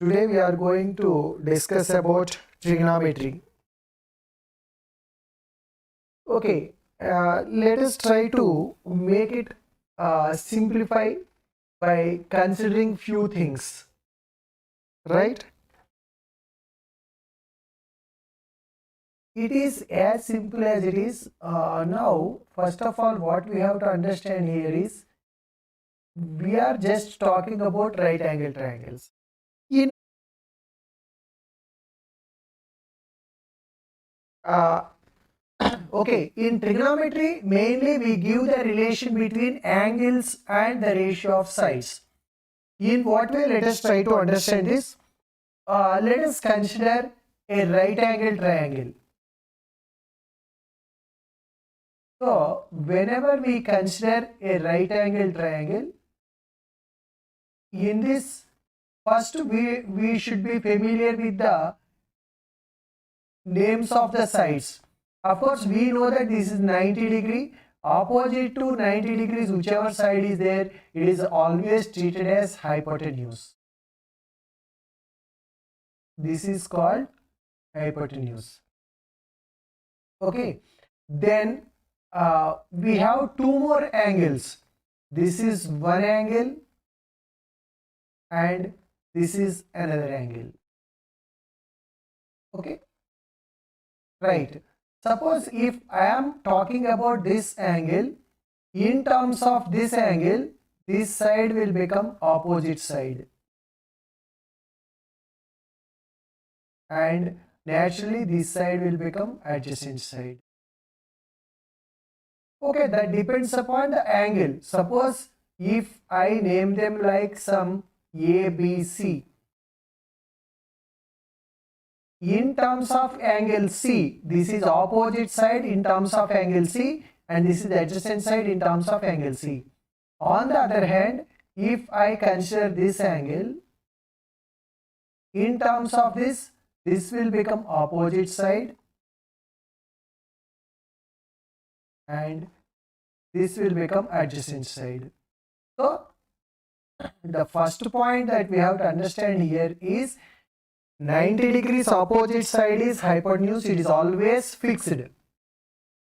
Today we are going to discuss about trigonometry. Okay, let us try to make it simplify by considering few things, right? It is as simple as it is. Now, first of all, what we have to understand here is we are just talking about right angle triangles. In okay, in trigonometry, mainly we give the relation between angles and the ratio of sides. In what way? Let us try to understand this. Let us consider a right angle triangle. So, whenever we consider a right angle triangle, in this, first we should be familiar with the names of the sides. Of course, we know that this is 90 degree. Opposite to 90 degrees, whichever side is there, it is always treated as hypotenuse. This is called hypotenuse. Okay. Then we have two more angles. This is one angle and this is another angle. Okay. Right. Suppose if I am talking about this angle, in terms of this angle, this side will become opposite side. And naturally this side will become adjacent side. Okay, that depends upon the angle. Suppose if I name them like some A, B, C. In terms of angle C, this is opposite side in terms of angle C, and this is the adjacent side in terms of angle C. On the other hand, if I consider this angle, in terms of this will become opposite side and this will become adjacent side. So, the first point that we have to understand here is 90 degrees opposite side is hypotenuse, it is always fixed.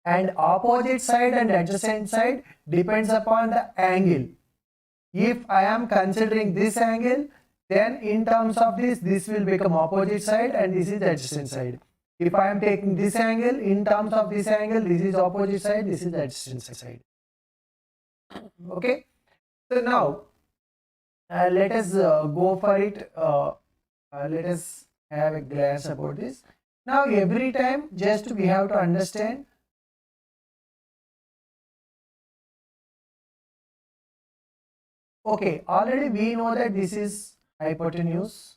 And opposite side and adjacent side depends upon the angle. If I am considering this angle, then in terms of this will become opposite side and this is the adjacent side. If I am taking this angle, in terms of this angle, this is opposite side, this is the adjacent side. Okay. So now, let us go for it. Let us have a glance about this. Now, every time just we have to understand okay, already we know that this is hypotenuse.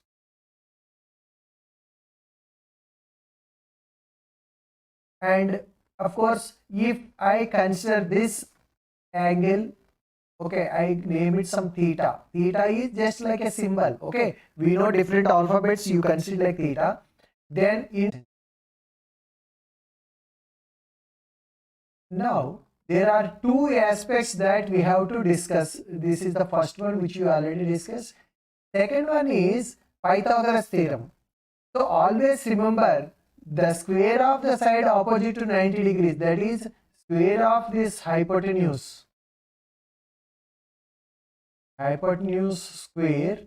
And of course, if I consider this angle, okay, I name it some theta. Theta is just like a symbol. Okay, we know different alphabets, you consider like theta. Then in now there are two aspects that we have to discuss. This is the first one which you already discussed. Second one is Pythagoras theorem. So always remember the square of the side opposite to 90 degrees, that is square of this hypotenuse. Hypotenuse square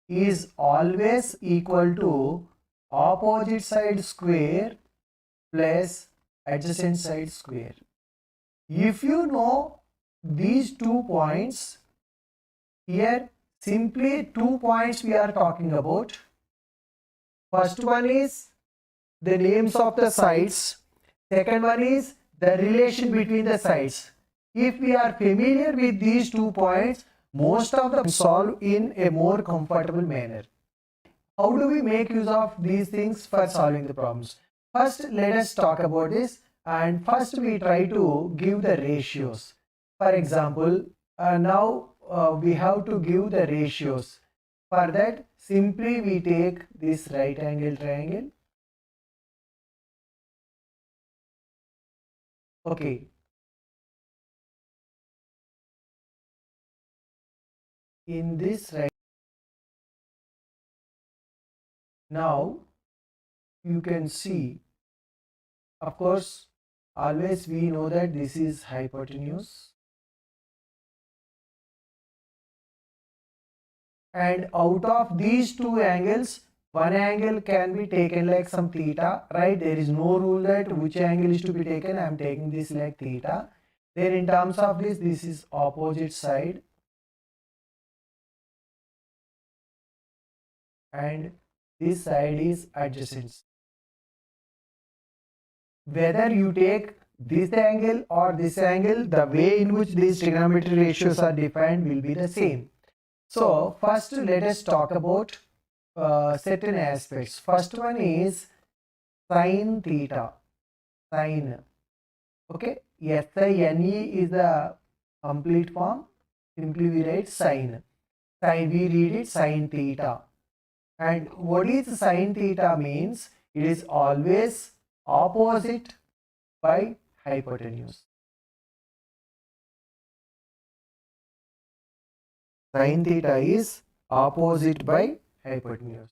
is always equal to opposite side square plus adjacent side square. If you know these 2 points, here simply 2 points we are talking about. First one is the names of the sides. Second one is the relation between the sides. If we are familiar with these 2 points, most of them solve in a more comfortable manner. How do we make use of these things for solving the problems? First, let us talk about this, and first we try to give the ratios. For example, now we have to give the ratios. For that, simply we take this right angle triangle. Okay. In this right Now you can see, of course, always we know that this is hypotenuse, and out of these two angles, one angle can be taken like some theta, right? There is no rule that which angle is to be taken. I am taking this like theta. Then in terms of this is opposite side, and this side is adjacent. Whether you take this angle or this angle, the way in which these trigonometry ratios are defined will be the same. So first let us talk about certain aspects. First one is sine theta. Sine. Okay. SINE is the complete form. Simply we write sine. Sine, we read it sine theta. And what is sine theta means? It is always opposite by hypotenuse. Sine theta is opposite by hypotenuse.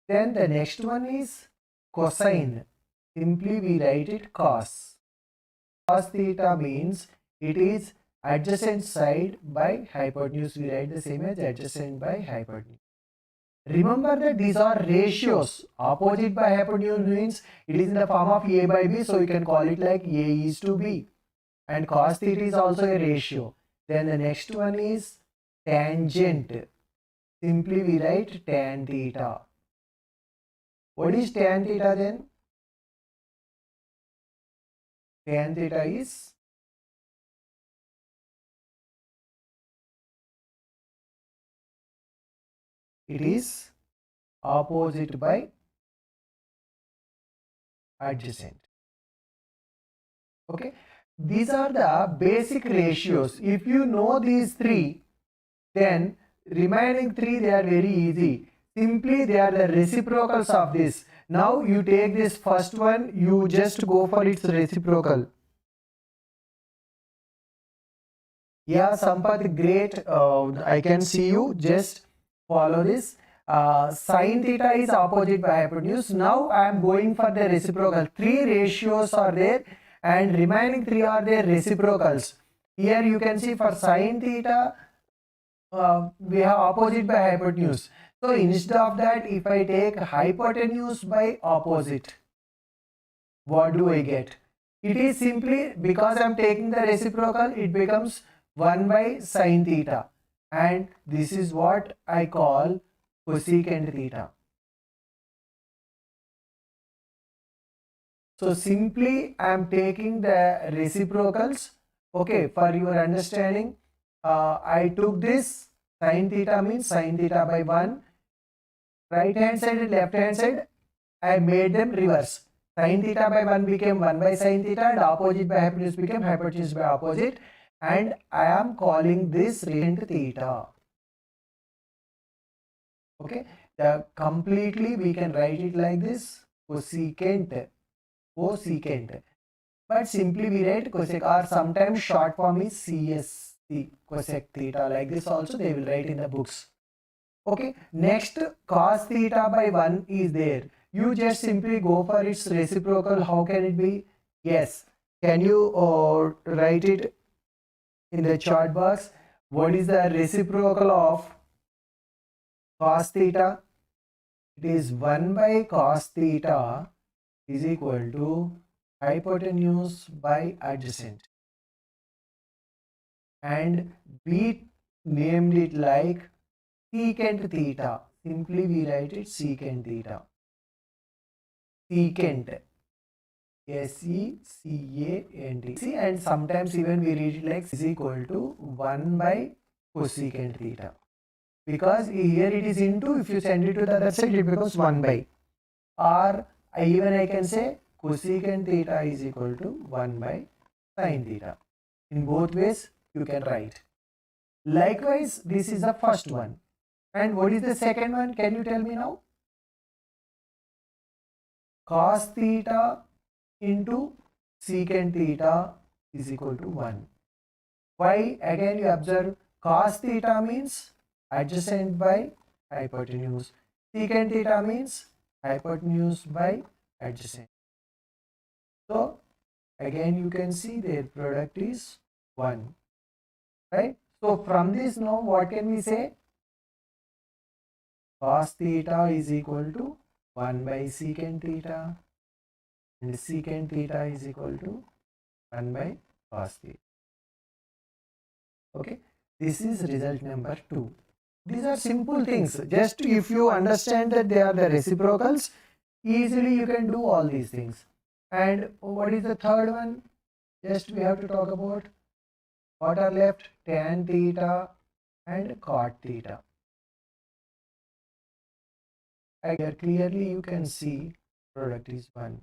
Then the next one is cosine. Simply we write it cos. Cos theta means it is adjacent side by hypotenuse. We write the same as adjacent by hypotenuse. Remember that these are ratios. Opposite by hypotenuse means it is in the form of A by B, so you can call it like A is to B. And cos theta is also a ratio. Then the next one is tangent. Simply we write tan theta. What is tan theta then? Tan theta is it is opposite by adjacent. Okay, these are the basic ratios. If you know these three, then remaining three, they are very easy. Simply they are the reciprocals of this. Now you take this first one, you just go for its reciprocal. Yeah, Sampath, great. I can see you. Just follow this. Sine theta is opposite by hypotenuse. Now I am going for the reciprocal. Three ratios are there and remaining three are their reciprocals. Here you can see for sine theta, we have opposite by hypotenuse. So instead of that, if I take hypotenuse by opposite, what do I get? It is simply because I am taking the reciprocal, it becomes 1 by sine theta. And this is what I call cosecant theta. So simply I am taking the reciprocals. Okay, for your understanding, I took this sine theta means sine theta by 1. Right hand side and left hand side, I made them reverse. Sine theta by 1 became 1 by sine theta and opposite by hypotenuse became hypotenuse by opposite. And I am calling this cosecant theta. Okay, completely we can write it like this, cosecant. But simply we write cosec, or sometimes short form is CSC, cosec theta. Like this also they will write in the books. Okay, next cos theta by 1 is there. You just simply go for its reciprocal. How can it be? Yes. Can you write it in the chart box? What is the reciprocal of cos theta? It is 1 by cos theta is equal to hypotenuse by adjacent. And we named it like secant theta. Simply we write it secant theta. Secant. S-E-C-A-N-T. See, and sometimes even we read it like is equal to 1 by cosecant theta. Because here it is into, if you send it to the other side, it becomes 1 by. Or even I can say cosecant theta is equal to 1 by sine theta. In both ways, you can write. Likewise, this is the first one. And what is the second one? Can you tell me now? Cos theta into secant theta is equal to 1. Why? Again you observe cos theta means adjacent by hypotenuse. Secant theta means hypotenuse by adjacent. So again you can see their product is 1, right? So from this now what can we say? Cos theta is equal to 1 by secant theta, and secant theta is equal to 1 by cos theta. Okay, this is result number 2. These are simple things. Just if you understand that they are the reciprocals, easily you can do all these things. And what is the third one? Just we have to talk about what are left: tan theta and cot theta. Here clearly you can see product is 1.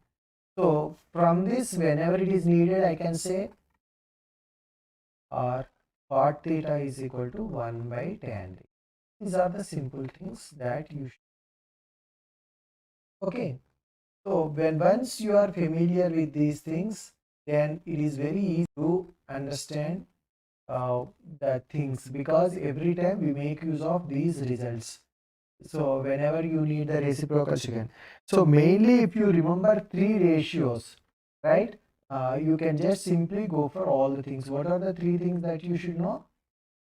So from this, whenever it is needed, I can say or cot theta is equal to 1 by tan theta. These are the simple things that you should. Okay. So when once you are familiar with these things, then it is very easy to understand the things, because every time we make use of these results. So whenever you need the reciprocals, you can. So mainly if you remember 3 ratios, right? You can just simply go for all the things. What are the 3 things that you should know?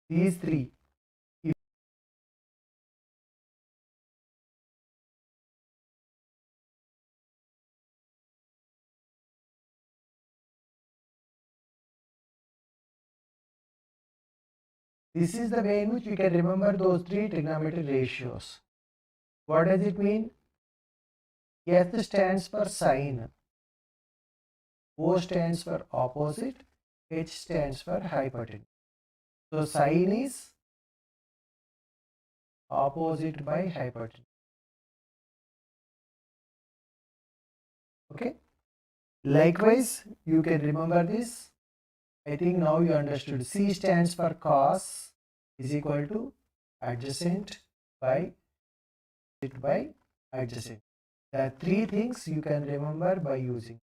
These 3. This is the way in which we can remember those 3 trigonometric ratios. What does it mean? S stands for sine, O stands for opposite, H stands for hypotenuse. So sine is opposite by hypotenuse. Okay. Likewise, you can remember this. I think now you understood. C stands for cos is equal to adjacent by adjacent. There are 3 things you can remember by using.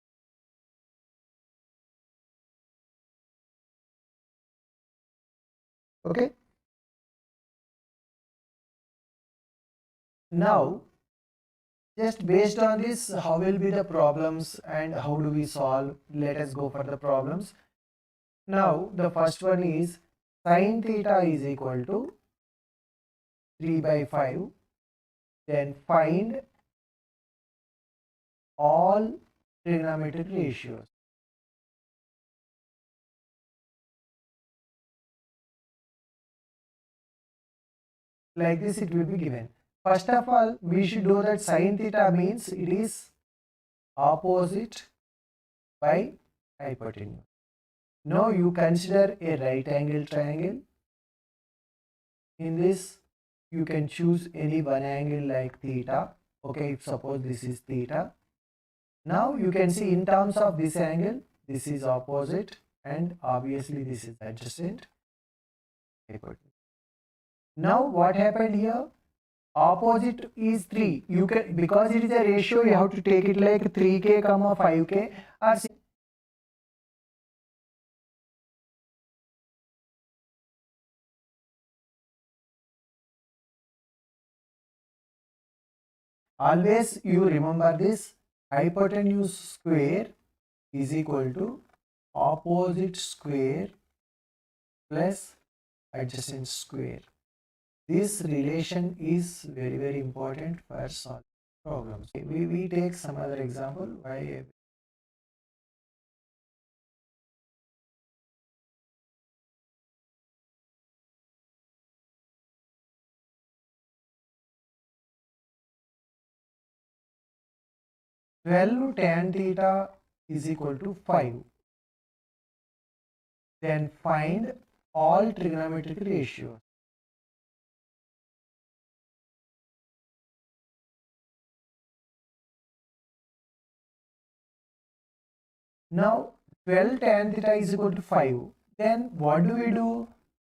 Okay. Now, just based on this, how will be the problems and how do we solve? Let us go for the problems. Now, the first one is sine theta is equal to 3 by 5. Then find all trigonometric ratios. Like this it will be given. First of all, we should know that sine theta means it is opposite by hypotenuse. Now you consider a right angle triangle. In this, you can choose any one angle like theta. Okay, if suppose this is theta. Now you can see in terms of this angle, this is opposite and obviously this is adjacent. Now what happened here? Opposite is 3. You can, because it is a ratio, you have to take it like 3k comma 5k or always you remember this: hypotenuse square is equal to opposite square plus adjacent square. This relation is very important for solving problems. We take some other example. Why? 12 tan theta is equal to 5. Then find all trigonometric ratios. Now 12 tan theta is equal to 5. Then what do we do?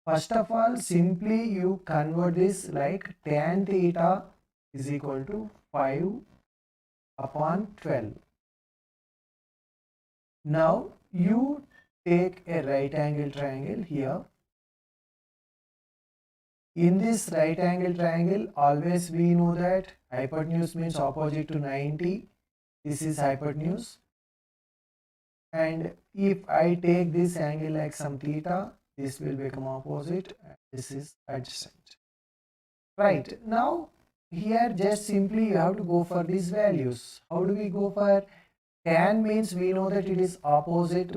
First of all, simply you convert this like tan theta is equal to 5 upon 12. Now you take a right angle triangle here. In this right angle triangle, always we know that hypotenuse means opposite to 90. This is hypotenuse. And if I take this angle like some theta, this will become opposite. And this is adjacent. Right. Now, here just simply you have to go for these values. How do we go for tan? Means we know that it is opposite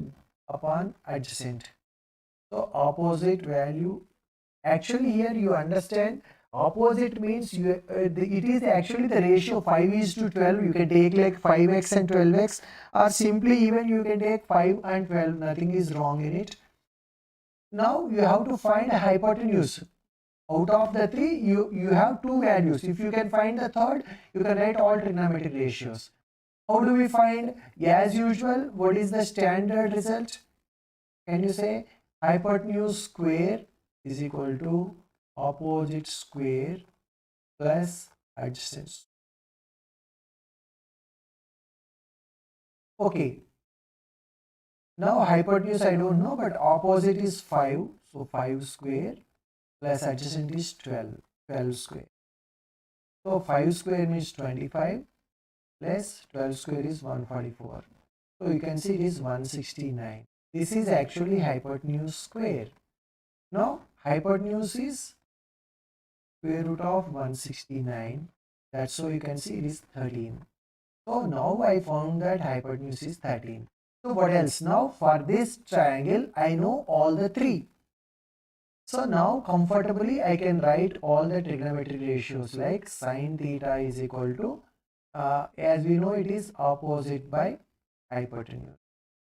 upon adjacent. So opposite value, actually here you understand opposite means it is actually the ratio 5:12. You can take like 5x and 12x, or simply even you can take 5 and 12, nothing is wrong in it. Now you have to find a hypotenuse. Out of the three, you have two values. If you can find the third, you can write all trigonometric ratios. How do we find? As usual, what is the standard result? Can you say hypotenuse square is equal to opposite square plus adjacent. Okay. Now hypotenuse I don't know, but opposite is 5. So 5 square plus adjacent is 12. 12 square. So 5 square means 25 plus 12 square is 144. So you can see it is 169. This is actually hypotenuse square. Now hypotenuse is square root of 169. That's why you can see it is 13. So now I found that hypotenuse is 13. So what else? Now for this triangle, I know all the three. So now comfortably I can write all the trigonometric ratios like sine theta is equal to, as we know it is opposite by hypotenuse.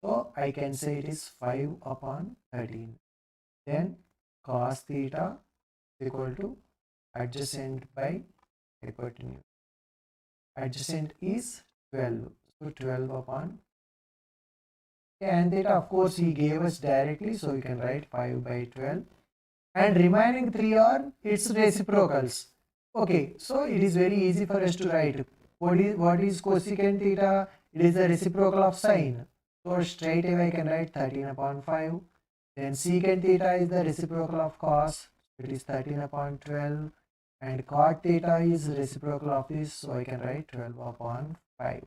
So I can say it is 5 upon 13. Then cos theta is equal to adjacent by hypotenuse. Adjacent is 12. So 12 upon tan theta, of course he gave us directly, so you can write 5 by 12. And remaining 3 are its reciprocals. Okay, so it is very easy for us to write. What is cosecant theta? It is the reciprocal of sine. So straight away I can write 13 upon 5. Then secant theta is the reciprocal of cos. It is 13 upon 12. And cot theta is reciprocal of this. So I can write 12 upon 5.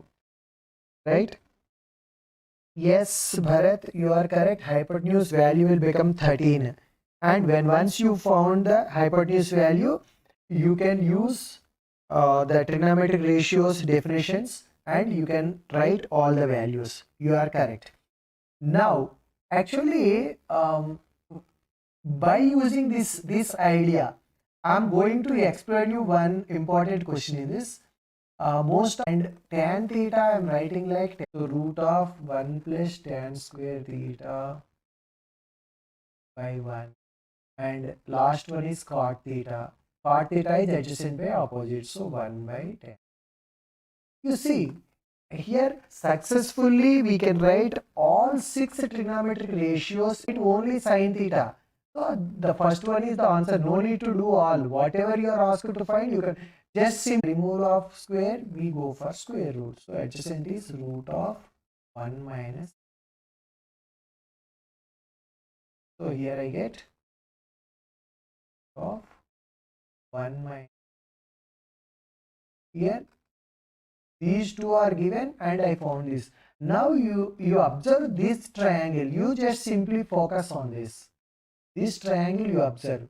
Right? Yes, Bharat, you are correct. Hypotenuse value will become 13. And when once you found the hypotenuse value, you can use the trigonometric ratios definitions and you can write all the values. You are correct. Now, actually, by using this idea, I'm going to explain you one important question in this. Most and tan theta I'm writing like root of 1 plus tan square theta by 1. And last one is cot theta. Cot theta is adjacent by opposite, so 1 by 10. You see, here successfully we can write all 6 trigonometric ratios with only sine theta. So the first one is the answer. No need to do all. Whatever you are asked to find, you can just simply removal of square. We go for square root. So adjacent is root of 1 minus. So here I get of 1 minus. Here these two are given and I found this. Now you observe this triangle. You just simply focus on this. This triangle you observe.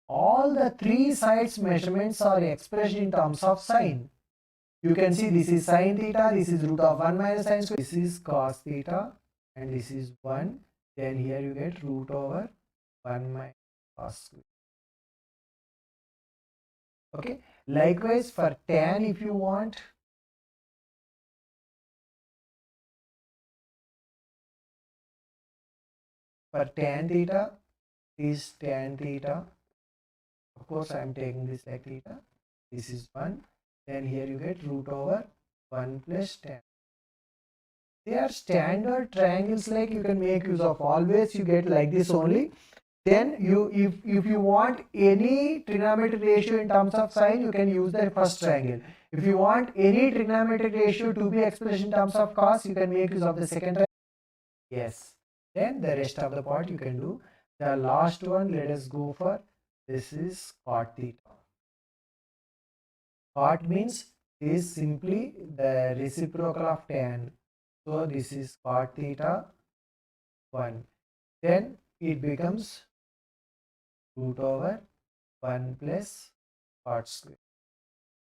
All the three sides measurements are expressed in terms of sine. You can see this is sine theta, this is root of 1 minus sine square, this is cos theta, and this is 1. Then here you get root over 1 minus cos square. Okay. Likewise for tan, if you want, for tan theta is tan theta. Of course, I am taking this like theta. This is 1. Then here you get root over 1 plus tan. They are standard triangles, like you can make use of. Always you get like this only. Then if you want any trigonometric ratio in terms of sine, you can use the first triangle. If you want any trigonometric ratio to be expressed in terms of cos, you can make use of the second triangle. Yes. Then the rest of the part you can do. The last one, let us go for This is cot theta. Cot means is simply the reciprocal of tan. So this is cot theta 1. Then it becomes root over 1 plus cot square.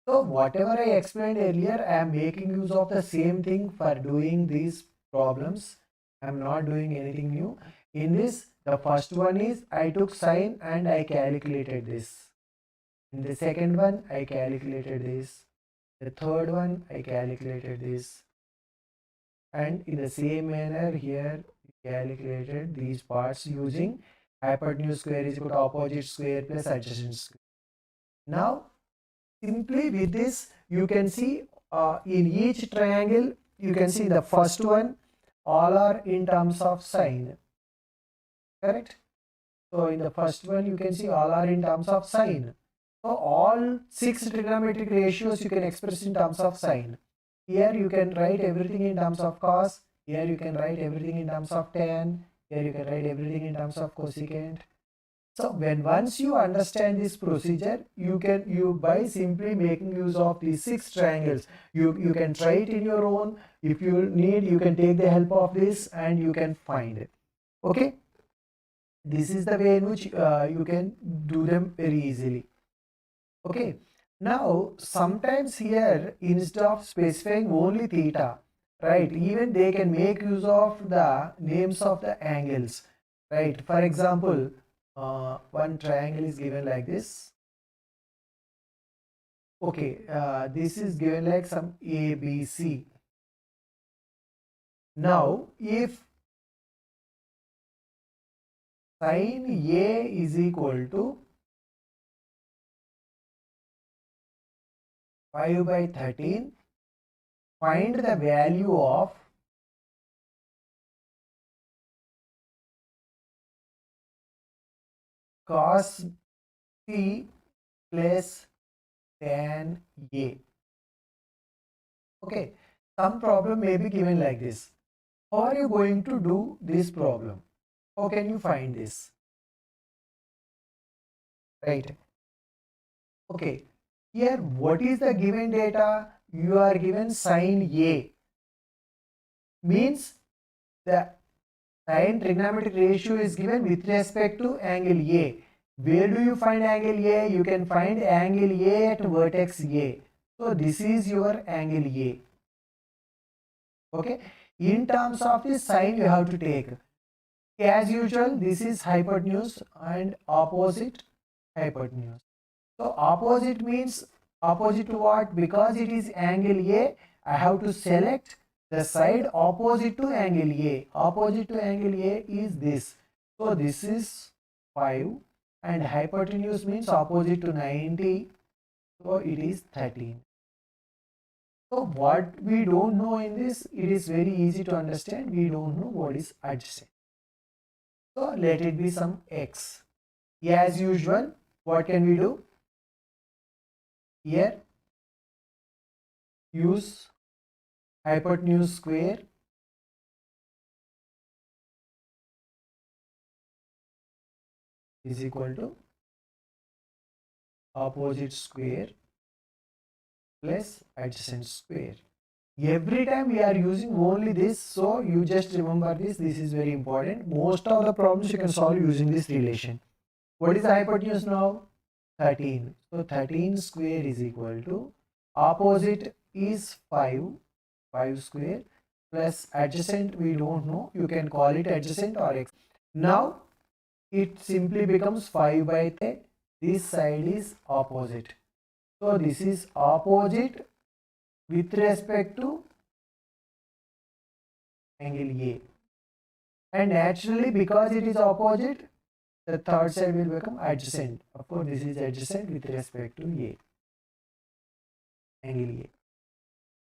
So whatever I explained earlier, I am making use of the same thing for doing these problems. I am not doing anything new. In this, the first one is I took sine and I calculated this. In the second one, I calculated this. The third one, I calculated this. And in the same manner here, we calculated these parts using hypotenuse square is equal to opposite square plus adjacent square. Now, simply with this, you can see in each triangle, you can see the first one, all are in terms of sine. Correct? So in the first one, you can see all are in terms of sine. So all 6 trigonometric ratios you can express in terms of sine. Here you can write everything in terms of cos. Here you can write everything in terms of tan. Here you can write everything in terms of cosecant. So once you understand this procedure, you by simply making use of these 6 triangles, you can try it in your own. If you need, you can take the help of this and you can find it. Okay. This is the way in which you can do them very easily. Okay. Now, sometimes here, instead of specifying only theta, right, even they can make use of the names of the angles, right? For example, one triangle is given like this. Okay, this is given like some ABC. Now, if sin A is equal to 5 by 13, find the value of cos C plus tan A. Okay, some problem may be given like this. How are you going to do this problem? How can you find this? Right. Okay. Here, what is the given data? You are given sin A. Means the sin trigonometric ratio is given with respect to angle A. Where do you find angle A? You can find angle A at vertex A. So this is your angle A. Okay. In terms of the sine, you have to take. As usual, this is hypotenuse and opposite hypotenuse. So opposite means opposite to what? Because it is angle A, I have to select the side opposite to angle A. Opposite to angle A is this. So this is 5 and hypotenuse means opposite to 90. So it is 13. So what we don't know in this, it is very easy to understand. We don't know what is adjacent. So let it be some x. As usual, what can we do? Here, use hypotenuse square is equal to opposite square plus adjacent square. Every time we are using only this, so you just remember this is very important. Most of the problems you can solve using this relation. What is the hypotenuse now? 13. So 13 square is equal to opposite is 5 square plus adjacent we don't know, you can call it adjacent or x. Now it simply becomes 5 by 3. This side is opposite. So this is opposite with respect to angle A. And naturally, because it is opposite, the third side will become adjacent. Of course, this is adjacent with respect to A. Angle A.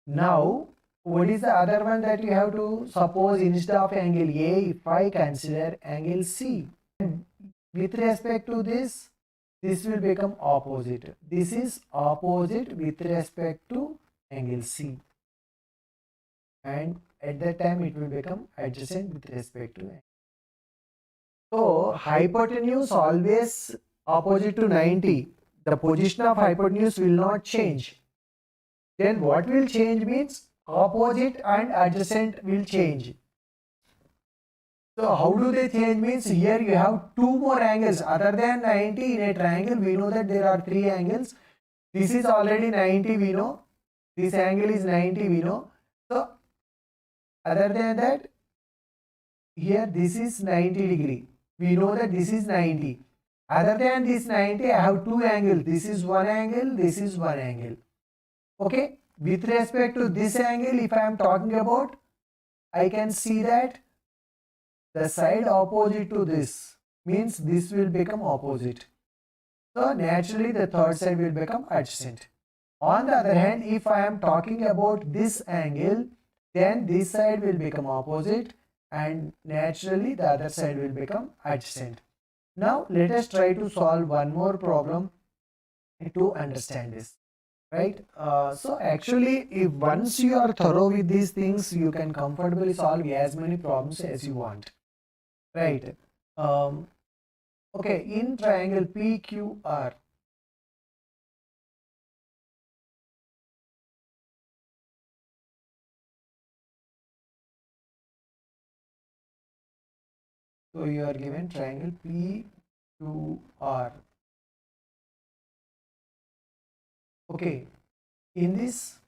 Now, what is the other one that you have to suppose instead of angle A, if I consider angle C? With respect to this will become opposite. This is opposite with respect to angle C. And at that time, it will become adjacent with respect to angle. So, hypotenuse always opposite to 90, the position of hypotenuse will not change. Then what will change means opposite and adjacent will change. So how do they change means here you have two more angles other than 90 in a triangle. We know that there are three angles. This is already 90, we know. This angle is 90, we know. So other than that, here this is 90 degree. We know that this is 90. Other than this 90, I have two angles. This is one angle, this is one angle. Okay, with respect to this angle, if I am talking about, I can see that the side opposite to this means this will become opposite. So naturally the third side will become adjacent. On the other hand, if I am talking about this angle, then this side will become opposite and naturally the other side will become adjacent. Now let us try to solve one more problem to understand this. Right? So actually, if once you are thorough with these things, you can comfortably solve as many problems as you want. Right? Okay, in triangle PQR, so you are given triangle PQR. Okay, in this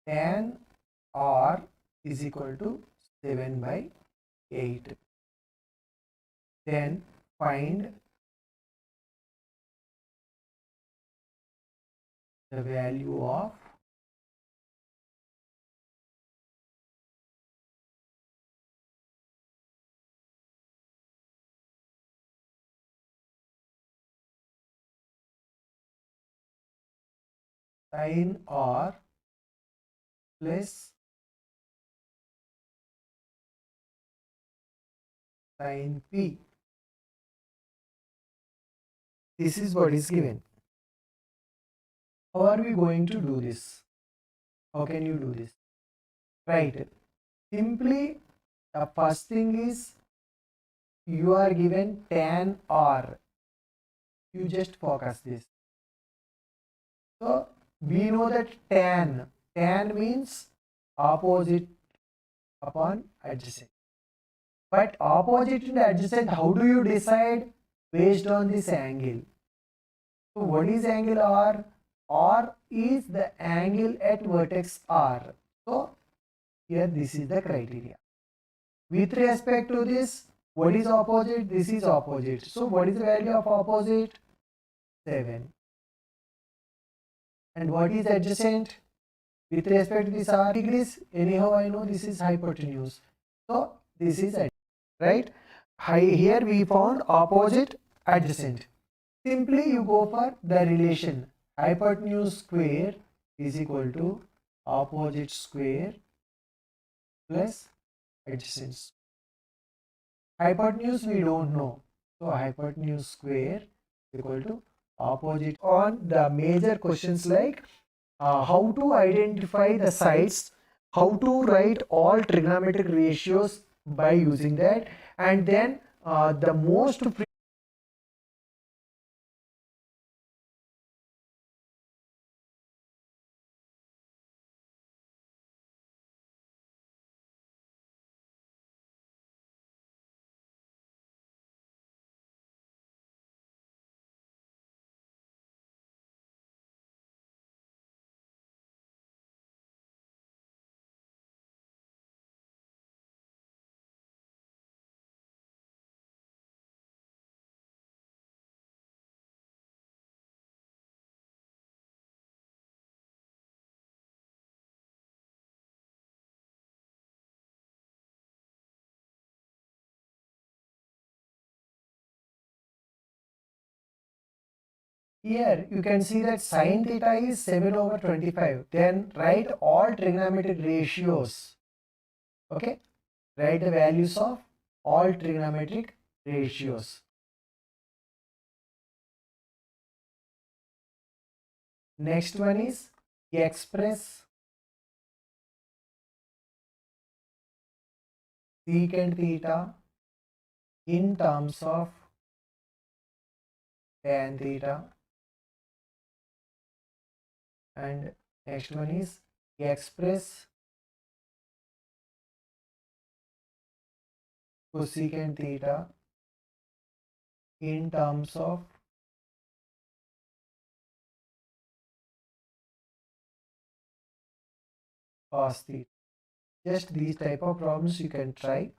tan R is equal to 7 by 8. Then find the value of sin R plus sin P. This is what is given. How are we going to do this? How can you do this? Right. Simply, the first thing is you are given tan R. You just focus this. So we know that tan means opposite upon adjacent. But opposite and adjacent, how do you decide? Based on this angle. So what is angle R? R is the angle at vertex R. So here this is the criteria. With respect to this, what is opposite? This is opposite. So what is the value of opposite? 7. And what is adjacent? With respect to this R degrees, anyhow I know this is hypotenuse. So this is adjacent, right? Here we found opposite, adjacent. Simply you go for the relation hypotenuse square is equal to opposite square plus adjacent. Hypotenuse we don't know. So hypotenuse square is equal to opposite. On the major questions like how to identify the sides, how to write all trigonometric ratios by using that, and then the most here you can see that sin theta is 7 over 25. Then write all trigonometric ratios. Okay, write the values of all trigonometric ratios. Next one is express secant theta in terms of tan theta, and next one is express cosecant theta in terms of cos theta. Just these type of problems you can try.